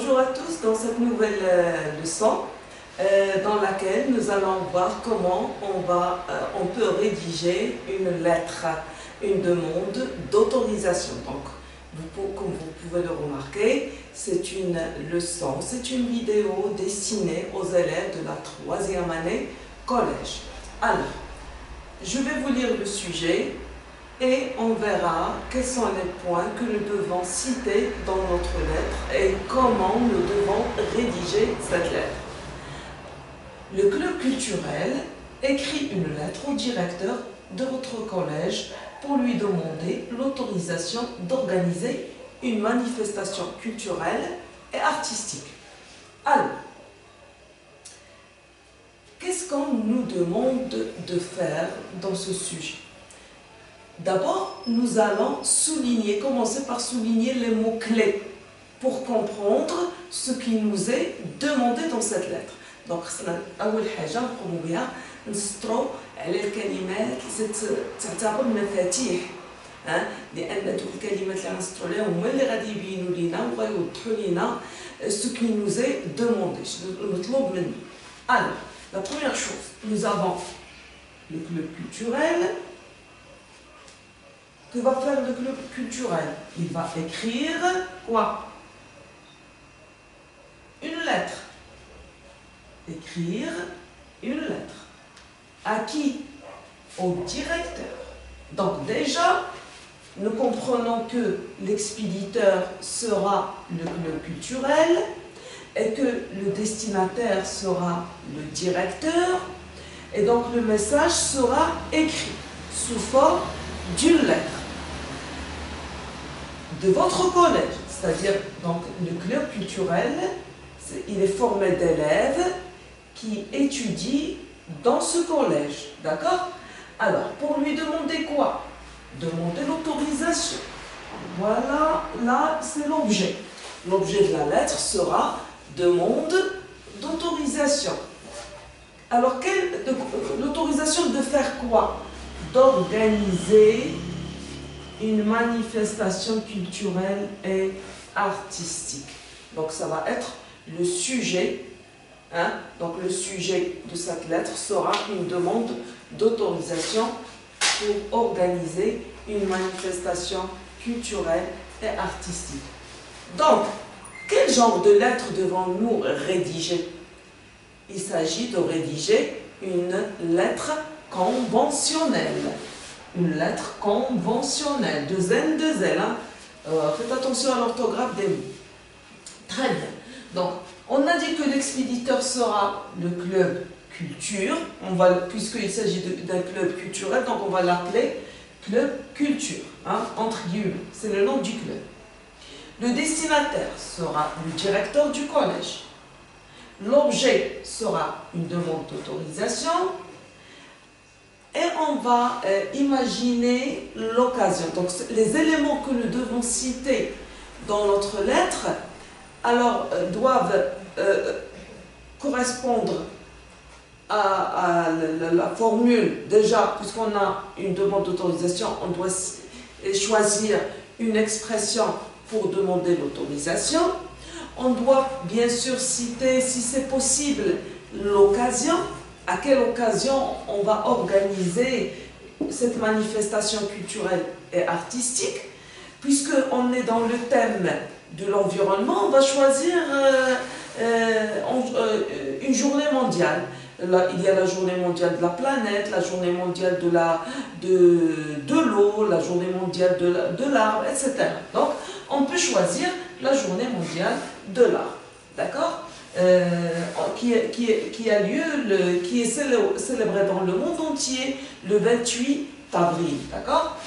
Bonjour à tous dans cette nouvelle leçon dans laquelle nous allons voir comment on peut rédiger une lettre, une demande d'autorisation. Donc, comme vous pouvez le remarquer, c'est une leçon, c'est une vidéo destinée aux élèves de la 3e année collège. Alors, je vais vous lire le sujet et on verra quels sont les points que nous devons citer dans notre lettre et comment nous devons rédiger cette lettre. Le club culturel écrit une lettre au directeur de votre collège pour lui demander l'autorisation d'organiser une manifestation culturelle et artistique. Alors, qu'est-ce qu'on nous demande de faire dans ce sujet? D'abord, nous allons commencer par souligner les mots-clés pour comprendre ce qui nous est demandé dans cette lettre. Donc, أول حاجة نقوموا بها نسطروا على الكلمات اللي تعتبر مفاتيح، لأن هذوك الكلمات اللي غنسطروا عليهم هما اللي غادي يبينوا لنا وغيوضحوا لنا ce qui nous est demandé، المطلوب منا. Alors, la première chose, nous avons le club culturel. Que va faire le club culturel? Il va écrire quoi? Une lettre. Écrire une lettre. À qui? Au directeur. Donc déjà, nous comprenons que l'expéditeur sera le club culturel et que le destinataire sera le directeur. Et donc le message sera écrit sous forme d'une lettre de votre collège, c'est-à-dire donc le club culturel, il est formé d'élèves qui étudient dans ce collège, d'accord? Alors, pour lui demander quoi? Demander l'autorisation. Voilà, là c'est l'objet. L'objet de la lettre sera demande d'autorisation. Alors, l'autorisation de faire quoi? D'organiser une manifestation culturelle et artistique. Donc ça va être le sujet, donc le sujet de cette lettre sera une demande d'autorisation pour organiser une manifestation culturelle et artistique. Donc, quel genre de lettre devons-nous rédiger? Il s'agit de rédiger une lettre conventionnelle. Une lettre conventionnelle, de zen, de zel. Faites attention à l'orthographe des mots. Très bien. Donc, on a dit que l'expéditeur sera le club culture. Puisqu'il s'agit d'un club culturel, donc on va l'appeler club culture. Entre guillemets, c'est le nom du club. Le destinataire sera le directeur du collège. L'objet sera une demande d'autorisation. Et on va imaginer l'occasion. Donc, les éléments que nous devons citer dans notre lettre, alors, doivent correspondre à la formule. Déjà, puisqu'on a une demande d'autorisation, on doit choisir une expression pour demander l'autorisation. On doit bien sûr citer, si c'est possible, l'occasion. À quelle occasion on va organiser cette manifestation culturelle et artistique? Puisqu'on est dans le thème de l'environnement, on va choisir une journée mondiale. Là, il y a la journée mondiale de la planète, la journée mondiale de l'eau, la journée mondiale de l'arbre, etc. Donc, on peut choisir la journée mondiale de l'arbre. D'accord? Qui est célébré dans le monde entier le 28 avril, d'accord?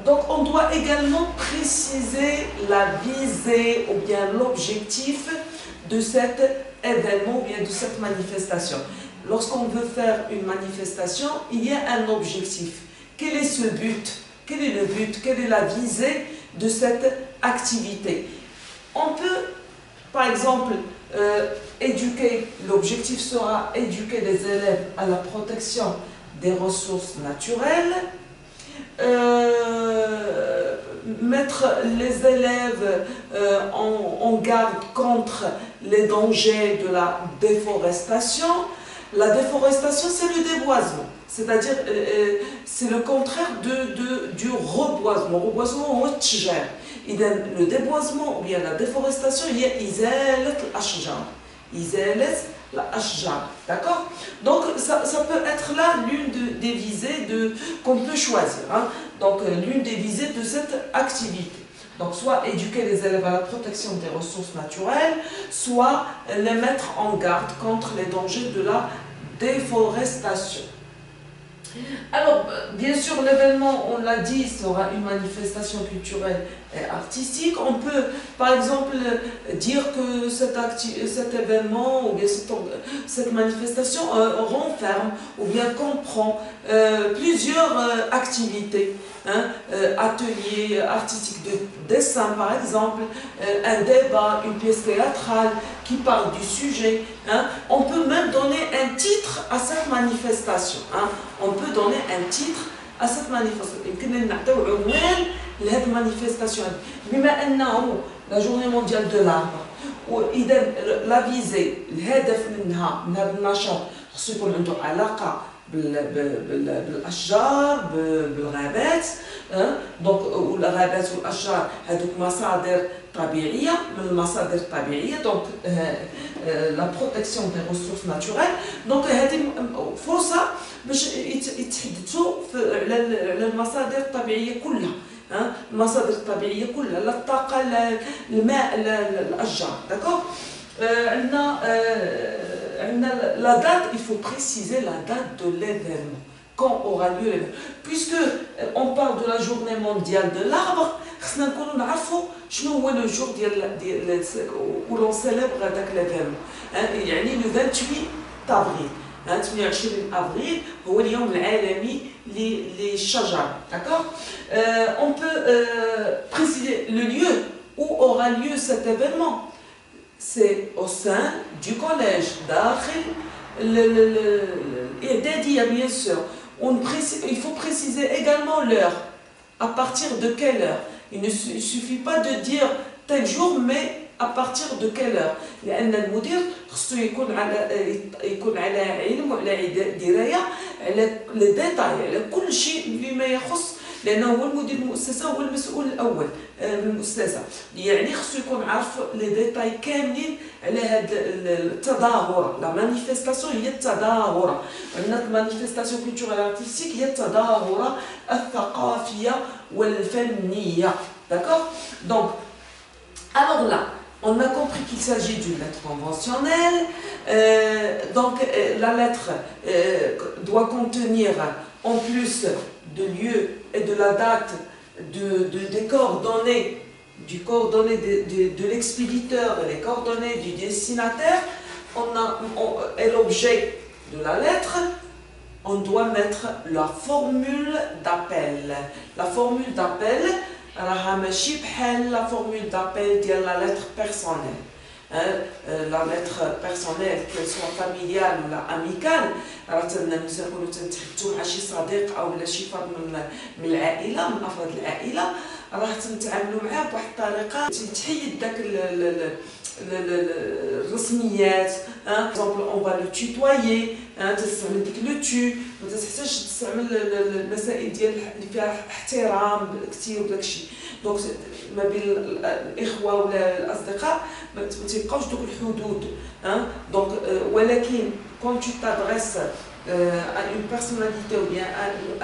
Donc on doit également préciser la visée ou bien l'objectif de cet événement ou bien de cette manifestation. Lorsqu'on veut faire une manifestation, il y a un objectif. Quel est ce but? Quel est le but? Quelle est la visée de cette activité? On peut, par exemple, l'objectif sera éduquer les élèves à la protection des ressources naturelles, mettre les élèves en garde contre les dangers de la déforestation. La déforestation, c'est le déboisement, c'est-à-dire c'est le contraire du reboisement. Reboisement, le déboisement ou bien la déforestation, il y a إزالة الأشجار. إزالة الأشجار, d'accord? Donc ça peut être là l'une des visées qu'on peut choisir, hein? Donc l'une des visées de cette activité. Donc soit éduquer les élèves à la protection des ressources naturelles, soit les mettre en garde contre les dangers de la déforestation. Alors, bien sûr, l'événement, on l'a dit, sera une manifestation culturelle et artistique. On peut, par exemple, dire que cet événement ou bien cette manifestation renferme ou bien comprend plusieurs activités. Hein, ateliers artistiques de dessin, par exemple, un débat, une pièce théâtrale qui parle du sujet. Hein. On peut même donner un titre à cette manifestation. Hein. On peut donner un titre à cette manifestation. La journée mondiale de l'arbre, la visée, الهدف منها من هذا النشاط خصو يكون عنده علاقة بالاشجار بالغابات. دونك والغابات والاشجار هذوك مصادر طبيعيه من المصادر الطبيعيه. دونك لا بروتيكسيون دي ريسورس ناتوريل. دونك هذه فرصه باش يتحدثوا على المصادر الطبيعيه كلها. المصادر الطبيعيه كلها، لا الطاقه، الماء، الاشجار. داكوغ. La date, il faut préciser la date de l'événement, quand aura lieu l'événement. Puisque on parle de la journée mondiale de l'arbre, خصنا نكونوا نعرفوا شنو هو لو جور ديال où l'on célèbre هذاك l'événement. يعني le 28 avril. 28 avril هو اليوم العالمي للشجر. D'accord? On peut préciser le lieu où aura lieu cet événement. C'est au sein du collège, bien sûr. Il faut préciser également l'heure. À partir de quelle heure? Il ne suffit pas de dire tel jour, mais à partir de quelle heure? لأن المدير خصو يكون على علم وعلى دراية على لي ديتاي، على كل شيء بما يخص، لأنه هو المدير المؤسسة، هو المسؤول الأول من المؤسسة. يعني خصو يكون عارف لي ديتاي كاملين على هاد التظاهرة. لا مانيفستاسيون هي التظاهرة، عندنا مانيفستاسيون كولتورال ارتستيك هي التظاهرة الثقافية والفنية. D'accord? Donc, alors là, on a compris qu'il s'agit d'une lettre conventionnelle. Donc, la lettre doit contenir, en plus de lieu et de la date, des coordonnées, de l'expéditeur, les coordonnées du destinataire, et l'objet de la lettre, on doit mettre la formule d'appel. La formule d'appel, la formule d'appel de la lettre personnelle. La lettre personnelle, qu'elle soit familiale ou amicale. راه تنقولوا تنتحدثوا مع شي صديق او شي فرد من العائله، من افراد العائله، راه تنتعاملوا معاه بواحد الطريقه تحيد داك الرسميات. اكزومبل اون فا لو توتويي، تستعمل ديك لو تو، ما تحتاجش تستعمل المسائل ديال اللي فيها احترام كثير وداكشي. دونك ما بين الاخوه ولا الاصدقاء ما تيبقاوش دوك الحدود. دونك ولكن quand tu t'adresses à une personnalité ou bien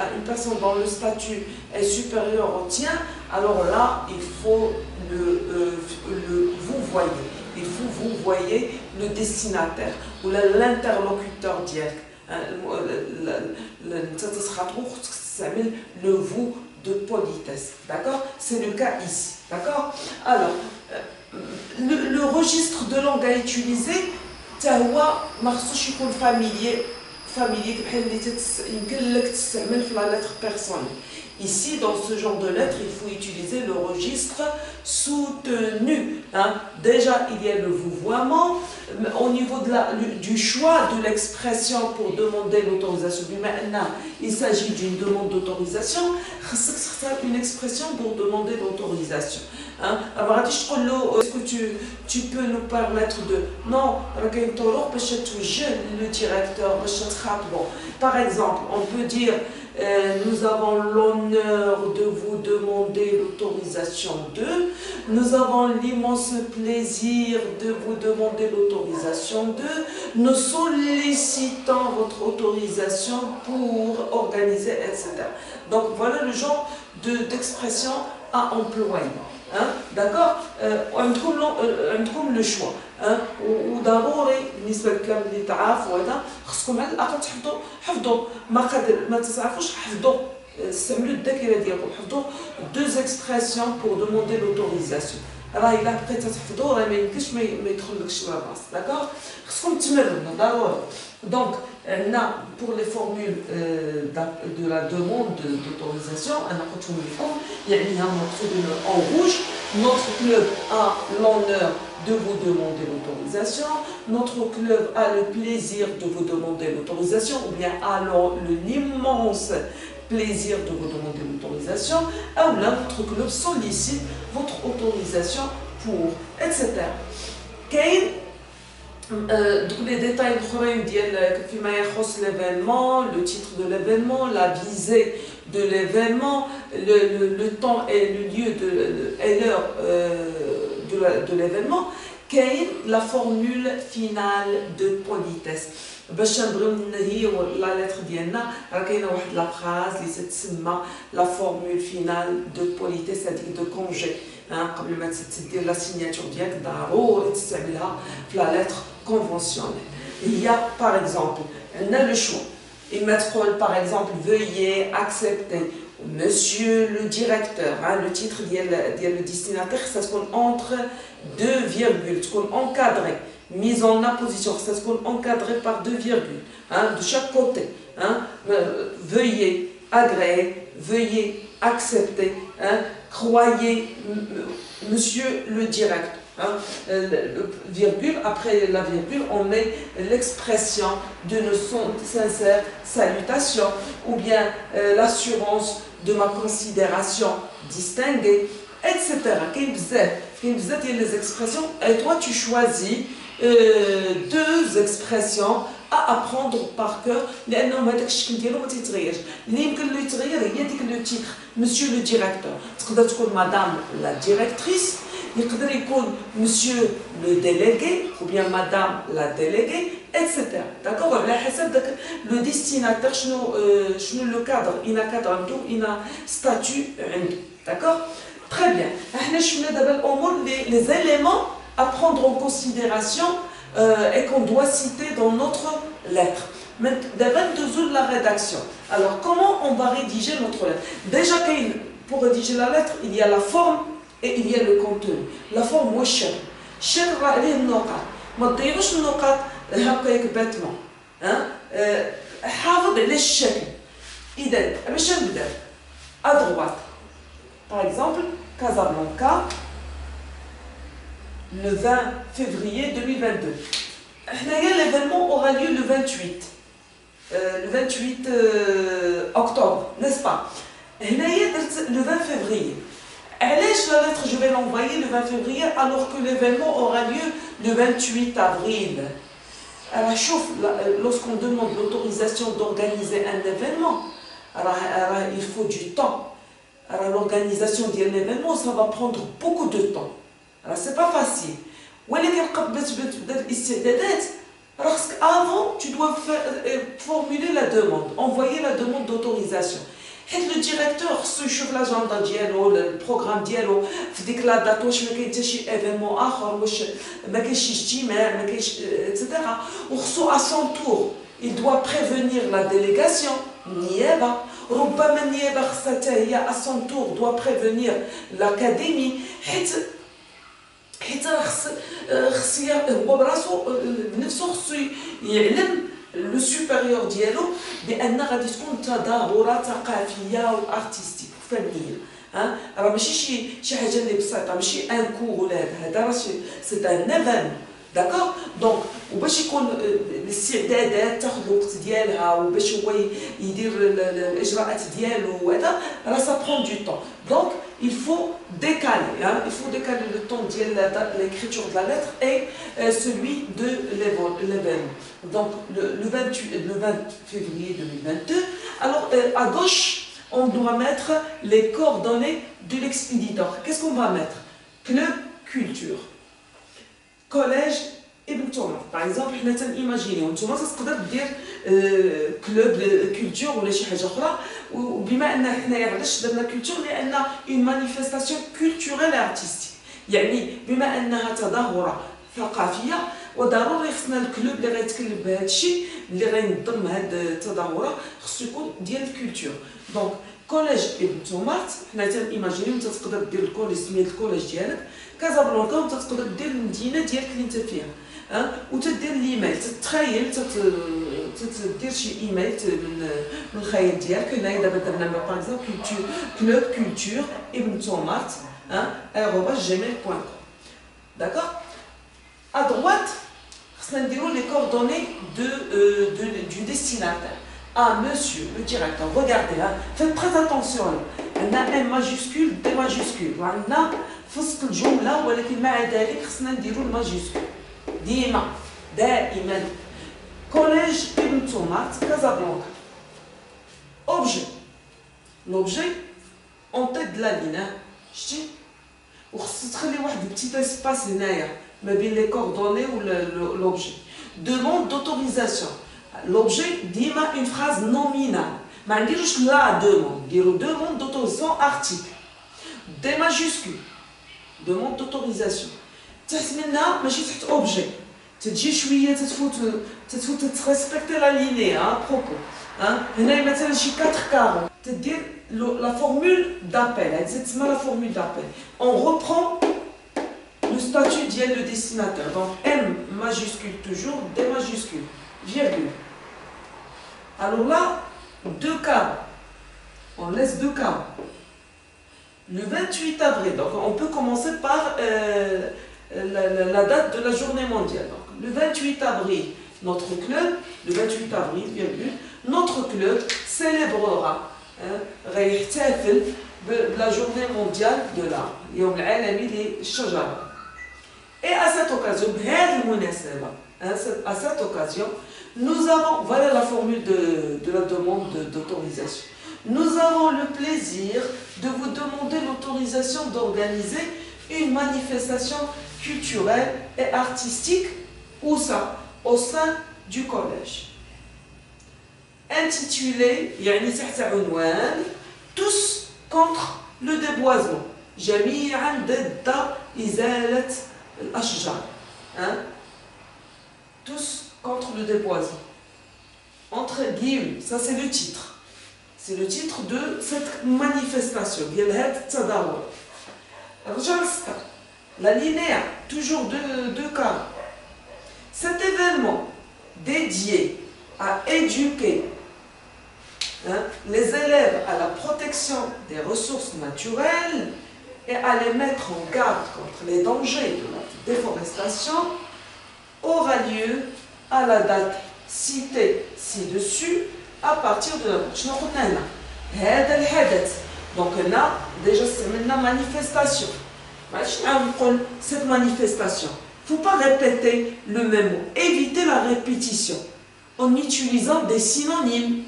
à une personne dont le statut est supérieur au tien, alors là, il faut vous voyez. Il faut vous voyez le destinataire ou l'interlocuteur direct. Le vous de politesse. D'accord? C'est le cas ici. D'accord? Alors, le registre de langue à utiliser, هو ما خصوش يكون فاميلي بحال اللي يمكن لك تستعمل في لا lettre personnelle. Ici, dans ce genre de lettre, il faut utiliser le registre soutenu. Hein. Déjà, il y a le vouvoiement. Au niveau du choix de l'expression pour demander l'autorisation, il s'agit d'une demande d'autorisation, c'est une expression pour demander l'autorisation. Hein. Alors, est-ce que tu peux nous permettre de... Non, le directeur, par exemple, on peut dire nous avons l'honneur de vous demander l'autorisation de, nous avons l'immense plaisir de vous demander l'autorisation de, nous sollicitons votre autorisation pour organiser, etc. Donc voilà le genre d'expression à employer. Hein? D'accord. On trouve le choix. وضروري بالنسبه للكلام اللي تعرفوا هذا خصكم على الاقل حفظوا ما تعرفوش حفظوا استعملوا الذاكره ديالكم حفظوا deux expressions pour demander l'autorisation. راه الا بقيت تحفظوا راه ما يمكنش ما يدخلكش للراس. داكور خصكم تمرنوا ضروري. Donc, pour les formules de la demande d'autorisation, il y a en rouge, notre club a l'honneur de vous demander l'autorisation, notre club a le plaisir de vous demander l'autorisation, ou bien a l'immense plaisir de vous demander l'autorisation, ou là, notre club sollicite votre autorisation pour, etc. Les détails l'événement, le titre de l'événement, la visée de l'événement, le temps et le lieu et l'heure de l'événement, la formule finale de politesse. باش نبغيو ننهيو لا لتر ديالنا راه كاينه واحد لا فراز اللي تتسمى لا فورمول فينال دو بوليتيس هذيك دو كونجي قبل ما تدير لا سيناتور ديالك ضروري تستعملها في لا لتر كونفونسيونيل. هي باغ اكزومبل عندنا لو شوا اما تقول باغ اكزومبل veuillez accepter Monsieur le directeur, hein, le titre ديال le destinataire, ça se compte entre deux virgules, ça se compte encadré, mise en apposition, ça se compte encadré par deux virgules, hein, de chaque côté. Hein, veuillez agréer, veuillez accepter, hein, croyez Monsieur le directeur. Hein, virgule, après la virgule, on met l'expression de nos sincères salutations ou bien l'assurance de ma considération distinguée, etc. Il y a les expressions et toi tu choisis deux expressions à apprendre par cœur لانهم هذاك الشكل ديالو ما تيتغيرش اللي يمكن له يتغير هي ديك لو تيتر مسيو لو ديريكتور تقدر تكون مدام لا ديريكتريس يقدر يكون مسيو لو ديليغي ou bien madame la déléguée etc. داكوغ على حسب داك لو ديستيناتور شنو لو كادر اين كادر عنده اين ستاتيو عنده داكوغ très bien. احنا شفنا دابا الامور les éléments à prendre en considération et qu'on doit citer dans notre lettre. D'abord, la rédaction. Alors, comment on va rédiger notre lettre? Déjà, pour rédiger la lettre, il y a la forme et il y a le contenu. La forme, c'est الشكل. الشكل راه عليه النقاط. ما تضيعوش النقاط هكاك باتمون. حافظ على الشكل. إذا باش نبدا à droite. Par exemple, Casablanca. Le 20 février 2022. L'événement aura lieu le 28. Le 28 octobre, n'est-ce pas? Le 20 février. La lettre, je vais l'envoyer le 20 février alors que l'événement aura lieu le 28 avril. Alors, lorsqu'on demande l'autorisation d'organiser un événement, il faut du temps. L'organisation d'un événement, ça va prendre beaucoup de temps. Alors, c'est pas facile. Avant, tu dois formuler la demande, envoyer la demande d'autorisation. Et le directeur, se chauffe l'agenda dialogue, le programme dialogue, fait la date, je me dis événement etc. À son tour, il doit prévenir la délégation. Nieba, ربما النيابة خاصها هي à son tour doit prévenir l'académie. حيت خص هو براسو بنفسه خصو يعلم لو سوبيريور ديالو بان غادي تكون تظاهرات ثقافيه وارتستيك فنيه راه ماشي شي حاجه اللي بسيطه ماشي ان كور ولا هذا راه سي ان ايفينمون داكوغ دونك وباش يكون الاستعدادات تاخذ الوقت ديالها وباش هو يدير الاجراءات ديالو وهذا راه سا برون دو طون دونك il faut décaler il faut décaler le temps de l'écriture de la lettre et celui de l'événement donc le 20 février 2022 alors à gauche on doit mettre les coordonnées de l'expéditeur. Qu'est-ce qu'on va mettre? Club culture. Collège Ibn Tomar. Par exemple, on va imaginer, on va dire club culture ou شي حاجة أخرى. وبما أن إحنا علاش درنا culture لأن une manifestation culturelle et artistique. يعني بما أنها تظاهرة ثقافية وضروري خصنا الكلوب اللي غيتكلم بهذا الشيء اللي غينظم هذه التظاهره خصو يكون ديال الكولتور دونك كوليج ابن تومارت حنا تنيماجينيو انت تقدر دير الكوليج سميت الكوليج ديالك كازابلانكا وانت تقدر دير المدينه ديالك اللي انت فيها وتدير الايميل تتخيل تدير شي ايميل من الخيال ديالك هنايا دابا درنا باغ اكزومبل كلوب كولتور ابن تومارت @gmail.com d'accord. À droite, nous les coordonnées du destinataire. Ah, monsieur, le directeur, regardez, faites très attention. On a un majuscule, des majuscules. On a فسط الجملة ولكن مع ذلك خصنا نديرو الماجيسكول دائما كوليج ابن تومارت كازابلانكا. Objet. L'objet en tête de la ligne. شتي وخصك تخلي واحد البتيت اسباس هنايا ما بين les coordonnées ou l'objet. Demande d'autorisation. L'objet ديما une phrase nominale. ما نديروش la demande, نديرو demande d'autorisation article. Des majuscules. Demande d'autorisation. تحت منها ماشي تحت objet. تجي شويه تتفوت تريسبكتي لا ليني بروبو. هنا مثلا شي 4 كارون تدير la formule d'appel. Elle تسمى la formule d'appel. On reprend le statut dit le destinateur. Donc M majuscule toujours, D majuscule, virgule. Alors là, 2 cas. On laisse 2 cas. Le 28 avril, donc on peut commencer par la date de la journée mondiale. Donc, le 28 avril, notre club, le 28 avril, virgule, notre club célébrera la journée mondiale de l'art. يوم العالمي للشجرة. Et à cette occasion, à cette occasion, nous avons, voilà la formule de la demande d'autorisation. Nous avons le plaisir de vous demander l'autorisation d'organiser une manifestation culturelle et artistique où ça, au sein du collège. Intitulée, يعني تحت عنوان tous contre le déboisement. جميعا ضد إزالة الأشجار. Tous contre le déboisement. Entre guillemets, ça c'est le titre. C'est le titre de cette manifestation. La linéa, toujours deux cas. Cet événement dédié à éduquer les élèves à la protection des ressources naturelles et à les mettre en garde contre les dangers de la déforestation aura lieu à la date citée ci-dessus à partir de la prochaine journée. Donc on a déjà une manifestation. Cette manifestation, il ne faut pas répéter le même mot. Éviter la répétition en utilisant des synonymes,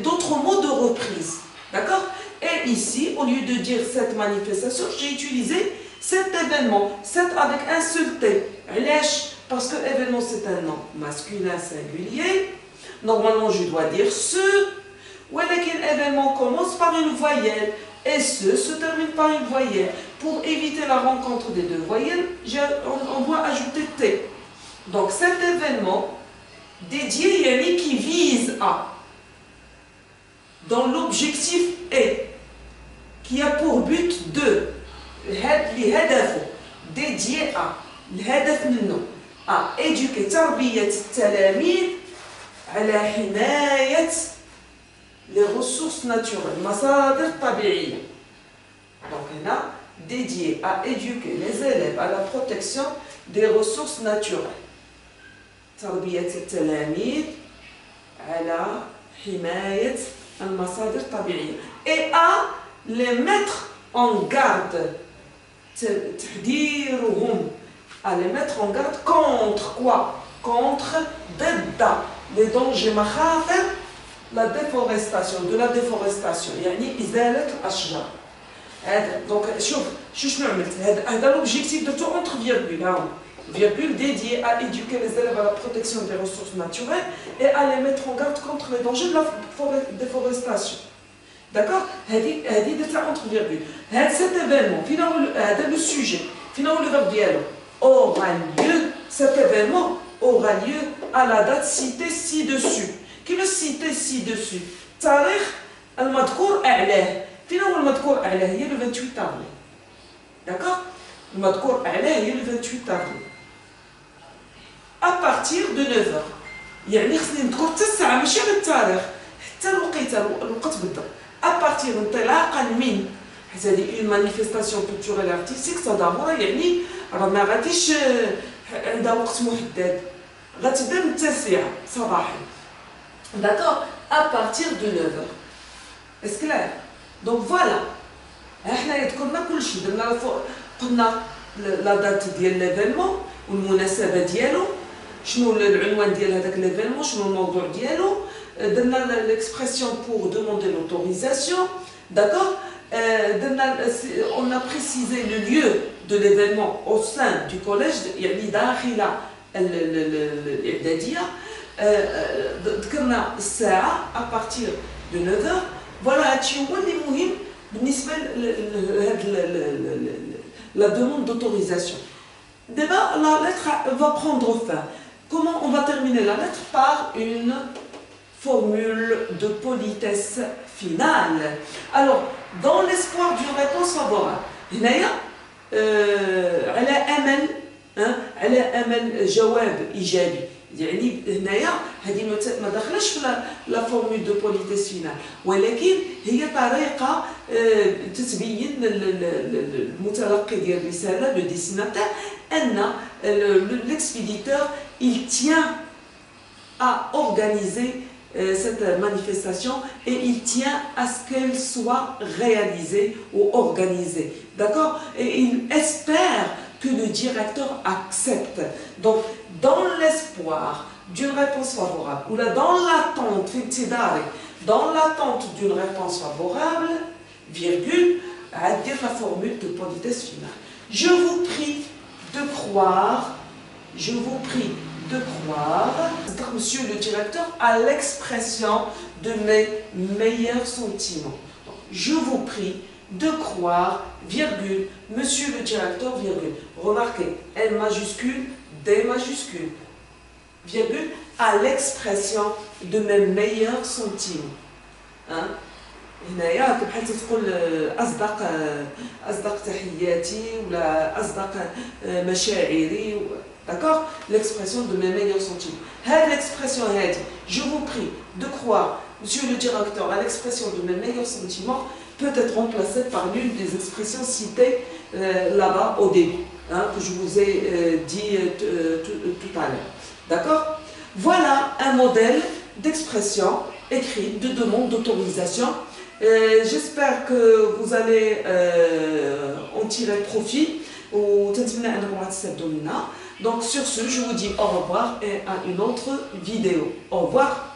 d'autres mots de reprise. D'accord? Et ici, au lieu de dire cette manifestation, j'ai utilisé cet événement. Cet avec un seul T. Parce que événement c'est un nom masculin singulier. Normalement, je dois dire ce. Ou qu'un événement commence par une voyelle. Et ce se termine par une voyelle. Pour éviter la rencontre des deux voyelles, on doit ajouter T. Donc cet événement dédié, yani qui vise à, dont l'objectif est, qui a pour but de, dédié à, à éduquer تربية التلاميذ على حماية les ressources naturelles, مصادر طبيعية. Donc, on a dédié à éduquer les élèves à la protection des ressources naturelles. تربية التلاميذ على حماية المصادر الطبيعية. Et à les mettre en garde. تحذيرهم. À les mettre en garde contre quoi? Contre les dangers مخاطر la déforestation, de la déforestation. يعني إزالة الأشجار. Donc, شنو عملت؟ هذا l'objectif de tout entre virgule. Virgule dédié à éduquer les élèves à la protection des ressources naturelles et à les mettre en garde contre les dangers de la déforestation. D'accord? هذه درتها entre virgule. Cet événement, هذا le sujet, finalement le verbe ديالو aura lieu, cet événement aura lieu à la date citée ci-dessus. Qui le cité ci-dessus? التاريخ المذكور أعلاه. finalement المذكور أعلاه هي le 28 avril. D'accord? المذكور أعلاه هي le 28 avril. à partir de 9h. يعني خصني نذكر حتى الساعة ماشي غير التاريخ حتى الوقت بالضبط. à partir انطلاقا من حيت هذه une manifestation culturelle artistique تضامن يعني راه ما غاديش عندها وقت محدد غتبدا من 9 صباحا. D'accord? À partir de 9h. Est-ce clair? Donc voilà. احنا ذكرنا كل شيء قلنا لا دات ديال ليفينمون والمناسبه ديالو شنو العنوان ديال هذاك ليفينمون شنو الموضوع ديالو درنا l'expression pour demander l'autorisation. D'accord? On a précisé le lieu de l'événement au sein du collège يعني داخل الإعدادية. ذكرنا الساعة à partir de 9h. voilà هادشي هو اللي مهم بالنسبة la demande d'autorisation. D'abord, la lettre va prendre fin. Comment on va terminer la lettre? Par une formule de politesse finale. Alors, dans l'espoir d'une réponse favorable, هنايا على أمل على أمل جواب إيجابي. يعني هنايا هذه ما دخلش في لا فورمول دو بوليتيس فينال ولكن هي طريقه تتبين المتلقي ديال الرساله لو ديسيناتير ان l'expéditeur il tient à organiser cette manifestation et il tient à ce qu'elle soit réalisée ou organisée. D'accord? Et il espère que le directeur accepte. Donc, dans l'espoir d'une réponse favorable, ou là, dans l'attente d'une réponse favorable, virgule, à dire la formule de politesse finale. Je vous prie de croire, monsieur le directeur, à l'expression de mes meilleurs sentiments. Donc, je vous prie de croire, virgule, monsieur le directeur, virgule. Remarquez, L majuscule, D majuscule, virgule, à l'expression de mes meilleurs sentiments. Hein? هنايا بحال تقول أصدق تحياتي ولا أصدق مشاعري. D'accord? L'expression de mes meilleurs sentiments. L'expression هذه, je vous prie de croire, monsieur le directeur, à l'expression de mes meilleurs sentiments, peut être remplacée par l'une des expressions citées là-bas au début, hein, que je vous ai dit tout à l'heure. D'accord? Voilà un modèle d'expression écrite de demande d'autorisation. J'espère que vous allez en tirer profit. Donc sur ce, je vous dis au revoir et à une autre vidéo. Au revoir.